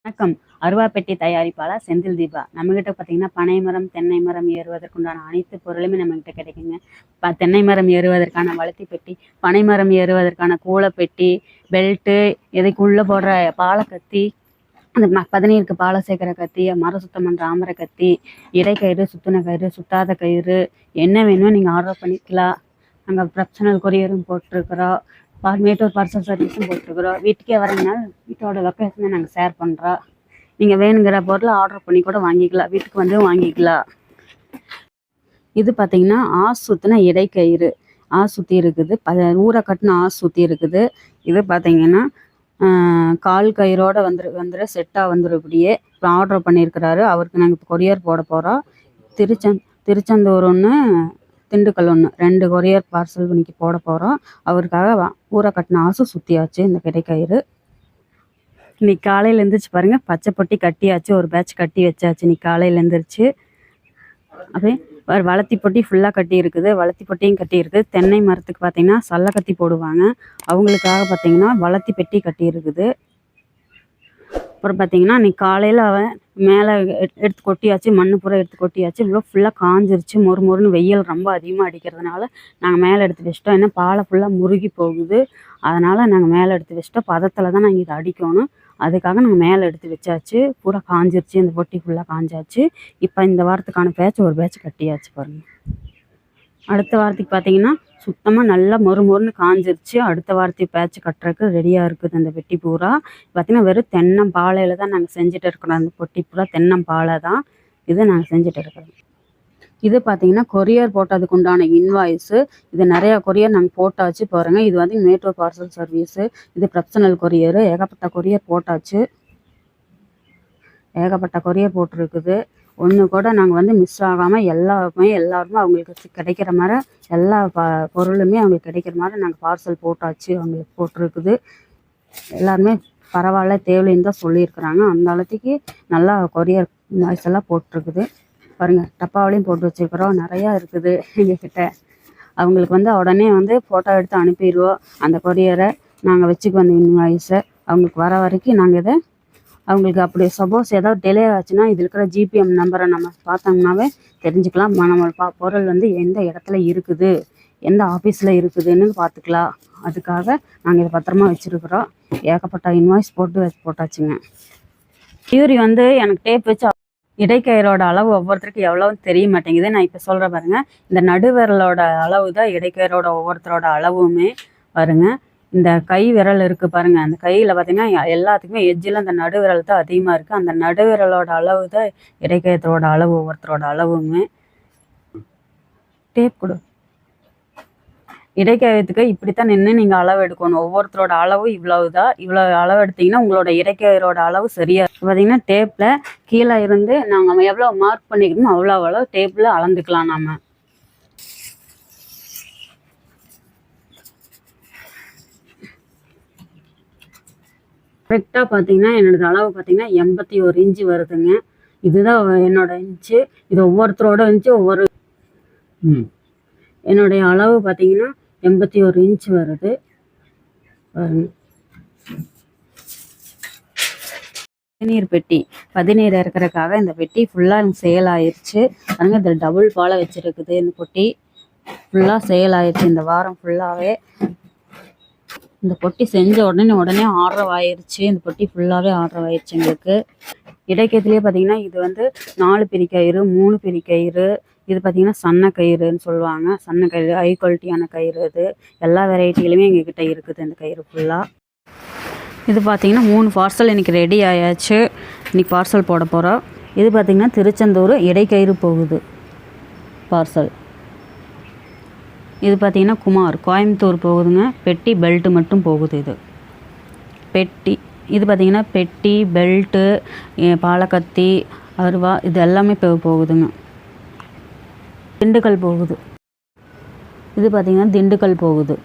வணக்கம். அருவா பெட்டி தயாரிப்பாளர் செந்தில் தீபா. நம்மகிட்ட பார்த்தீங்கன்னா பனைமரம், தென்னை மரம் ஏறுவதற்குண்டான அனைத்து பொருளுமே நம்மகிட்ட கிடைக்குங்க. தென்னை மரம் ஏறுவதற்கான வளர்த்தி பெட்டி, பனைமரம் ஏறுவதற்கான கூளப்பெட்டி, பெல்ட்டு, இதுக்குள்ளே போடுற பாலக்கத்தி, அந்த பதநீருக்கு பாலை சேர்க்குற கத்தி, மரம் சுத்தம் பண்ணுற ஆமரை கத்தி, இடைக்கயிறு, சுத்தின கயிறு, சுத்தாத கயிறு, என்ன வேணுமோ நீங்கள் ஆர்டர் பண்ணிக்கலாம். நாங்கள் ப்ரொஃபஷனல் கொரியரும் போட்டிருக்கிறோம். மேட்டூர் பார்சல் சர்வீஸும் போட்டிருக்கிறோம். வீட்டுக்கே வரீங்கனால வீட்டோட லொக்கேஷனை நாங்கள் ஷேர் பண்ணுறோம். நீங்கள் வேணுங்கிற பொருளை ஆர்டர் பண்ணி கூட வாங்கிக்கலாம், வீட்டுக்கு வந்து வாங்கிக்கலாம். இது பார்த்தீங்கன்னா சுற்றின இடைக்கயிறு, சுற்றி இருக்குது. ஊரை கட்டின சுற்றி இருக்குது. இது பார்த்தீங்கன்னா கால் கயிறோடு வந்துரு செட்டாக வந்துடும். இப்படியே இப்போ ஆர்டர் பண்ணியிருக்கிறாரு. அவருக்கு நாங்கள் இப்போ கொரியர் போட போகிறோம். திருச்செந்தூர் ஒன்று, திண்டுக்கல் ஒன்று, 2 கொரியர் பார்சல் இன்னைக்கு போட போகிறோம். அவருக்காக ஊரை கட்டின சுற்றியாச்சு இந்த கிடைக்கயிறு. இன்னைக்கு காலையில் எழுந்திரிச்சு பாருங்கள், பச்சை பொட்டி கட்டியாச்சு, ஒரு பேட்ச் கட்டி வச்சாச்சு. இன்னைக்கு காலையில் எழுந்திரிச்சு அப்படியே வளர்த்தி பொட்டி ஃபுல்லாக கட்டி இருக்குது. வளர்த்தி பொட்டியும் கட்டி இருக்குது. தென்னை மரத்துக்கு பார்த்தீங்கன்னா சல்லை கத்தி போடுவாங்க, அவங்களுக்காக பார்த்தீங்கன்னா வளர்த்தி பெட்டி கட்டி இருக்குது. அப்புறம் பார்த்தீங்கன்னா இன்னைக்கு காலையில் அவன் மேலே எடுத்து கொட்டியாச்சு, மண் பூரா எடுத்து கொட்டியாச்சு. இவ்வளோ ஃபுல்லாக காஞ்சிருச்சு. மொறுன்னு வெயில் ரொம்ப அதிகமாக அடிக்கிறதுனால நாங்கள் மேலே எடுத்து வச்சிட்டோம். ஏன்னா பாலை ஃபுல்லாக முருகி போகுது, அதனால் நாங்கள் மேலே எடுத்து வச்சிட்டோம். பதத்தில் தான் நாங்கள் இதை அடிக்கணும், அதுக்காக நாங்கள் மேலே எடுத்து வச்சாச்சு. பூரா காஞ்சிருச்சு, இந்த பொட்டி ஃபுல்லாக காஞ்சாச்சு. இப்போ இந்த வாரத்துக்கான பேட்ச் ஒரு பேட்ச் கட்டியாச்சு பாருங்கள். அடுத்த வாரத்துக்கு பார்த்தீங்கன்னா சுத்தமாக நல்லா மொறுன்னு காஞ்சிருச்சு. அடுத்த வாரத்துக்கு பேட்ச் கட்டுறதுக்கு ரெடியாக இருக்குது அந்த பெட்டி பூரா. பார்த்திங்கன்னா வெறும் தென்னம்பாலையில் தான் நாங்கள் செஞ்சுட்டு இருக்கிறோம். அந்த பொட்டி பூரா தென்னம்பாலை தான் இது நாங்கள் செஞ்சுட்டு இருக்கிறோம். இது பார்த்திங்கன்னா கொரியர் போட்டதுக்கு உண்டான இன்வாய்ஸு. இது நிறையா கொரியர் நாங்கள் போட்டாச்சு பாருங்க. இது வந்து மேட்டூர் பார்சல் சர்வீஸு. இது ப்ரொஃபஷனல் கொரியரு. ஏகப்பட்ட கொரியர் போட்டாச்சு, ஏகப்பட்ட கொரியர் போட்டிருக்குது. ஒன்று கூட நாங்கள் வந்து மிஸ் ஆகாமல் எல்லாருமே அவங்களுக்கு கிடைக்கிற மாதிரி எல்லா பொருளுமே அவங்களுக்கு கிடைக்கிற மாதிரி நாங்கள் பார்சல் போட்டாச்சு. அவங்களுக்கு போட்டிருக்குது. எல்லாருமே பரவாயில்ல, தேவையில்லைன்னு தான் சொல்லியிருக்கிறாங்க. அந்த அளவுக்கு நல்லா கொரியர் இன்வாய்ஸ் எல்லாம் போட்டிருக்குது பாருங்கள். டப்பாவிலையும் போட்டு வச்சுருக்குறோம், நிறையா இருக்குது எங்ககிட்ட. அவங்களுக்கு வந்து உடனே வந்து ஃபோட்டோ எடுத்து அனுப்பிடுவோம். அந்த கொரியரை நாங்கள் வச்சுக்குவோம். அந்த இன்வாய்ஸை அவங்களுக்கு வர வரைக்கும் நாங்கள் இதை அவங்களுக்கு அப்படி சப்போஸ் ஏதாவது டிலே ஆச்சுன்னா இதில் இருக்கிற ஜிபிஎம் நம்பரை நம்ம பார்த்தோம்னாவே தெரிஞ்சுக்கலாம். நம்ம பொருள் வந்து எந்த இடத்துல இருக்குது, எந்த ஆஃபீஸில் இருக்குதுன்னு பார்த்துக்கலாம். அதுக்காக நாங்கள் இதை பத்திரமா வச்சுருக்குறோம். ஏகப்பட்ட இன்வாய்ஸ் போட்டாச்சுங்க. டியூரி வந்து எனக்கு டேப் வச்சு இடைக்கயிறோட அளவு ஒவ்வொருத்தருக்கும் எவ்வளோன்னு தெரிய மாட்டேங்குது. நான் இப்போ சொல்கிற பாருங்க, இந்த நடுவிரலோட அளவு தான் இடைக்கயிறோட ஒவ்வொருத்தரோட அளவுமே பாருங்க. இந்த கை விரல் இருக்குது பாருங்கள், அந்த கையில் பார்த்திங்கன்னா எல்லாத்துக்குமே எஜ்ஜில் அந்த நடுவிரல் தான் அதிகமாக இருக்குது. அந்த நடுவிரலோட அளவு தான் இடைக்கயத்தோட அளவு, ஒவ்வொருத்தரோட அளவுமே. டேப் கொடு. இடைக்கயத்துக்கு இப்படித்தான் நின்று நீங்கள் அளவு எடுக்கணும். ஒவ்வொருத்தரோட அளவு இவ்வளவு தான். இவ்வளோ அளவு எடுத்திங்கன்னா உங்களோட இடைக்கயிறோட அளவு சரியாக பார்த்திங்கன்னா டேப்பில் கீழே இருந்து நாங்கள் எவ்வளோ மார்க் பண்ணிக்கணுமோ அவ்வளோ டேப்பில் அளந்துக்கலாம். நாம் கரெக்டாக பார்த்தீங்கன்னா என்னோட அளவு பார்த்தீங்கன்னா 81 இன்ச்சு வருதுங்க. இதுதான் என்னோட இன்ச்சு. இது ஒவ்வொருத்தரோட இன்ச்சு ஒவ்வொரு என்னுடைய அளவு பார்த்தீங்கன்னா 81 இன்ச்சு வருது பாருங்க. பதநீர் பெட்டி, பதநீர் இறக்குறதுக்காக இந்த பெட்டி ஃபுல்லாக சேல் ஆயிடுச்சு பாருங்க. இதில் டபுள் பாலை வச்சுருக்குது. இந்த பொட்டி ஃபுல்லாக சேல் ஆயிடுச்சு இந்த வாரம் ஃபுல்லாகவே. இந்த பொட்டி செஞ்ச உடனே ஆர்டர் ஆயிடுச்சு. இந்த பொட்டி ஃபுல்லாகவே ஆர்டர் ஆயிடுச்சு எங்களுக்கு. இடைக்கயத்துலேயே பார்த்தீங்கன்னா இது வந்து 4 பிரிக்கயிறு, 3 பிரிக்கயிறு. இது பார்த்திங்கன்னா சன்ன கயிறுன்னு சொல்லுவாங்க. சன்ன கயிறு ஹை குவாலிட்டியான கயிறு. இது எல்லா வெரைட்டிலுமே எங்ககிட்ட இருக்குது இந்த கயிறு ஃபுல்லாக. இது பார்த்திங்கன்னா 3 பார்சல் இன்றைக்கி ரெடி ஆயாச்சு. இன்றைக்கி பார்சல் போட போகிறோம். இது பார்த்திங்கன்னா திருச்செந்தூர் இடைக்கயிறு போகுது பார்சல். இது பார்த்திங்கன்னா குமார் கோயம்புத்தூர் போகுதுங்க. பெட்டி பெல்ட்டு மட்டும் போகுது. இது பெட்டி. இது பார்த்திங்கன்னா பெட்டி, பெல்ட்டு, பாலக்கத்தி, அருவா, இது எல்லாமே போகுதுங்க. திண்டுக்கல் போகுது. இது பார்த்திங்கன்னா திண்டுக்கல் போகுது.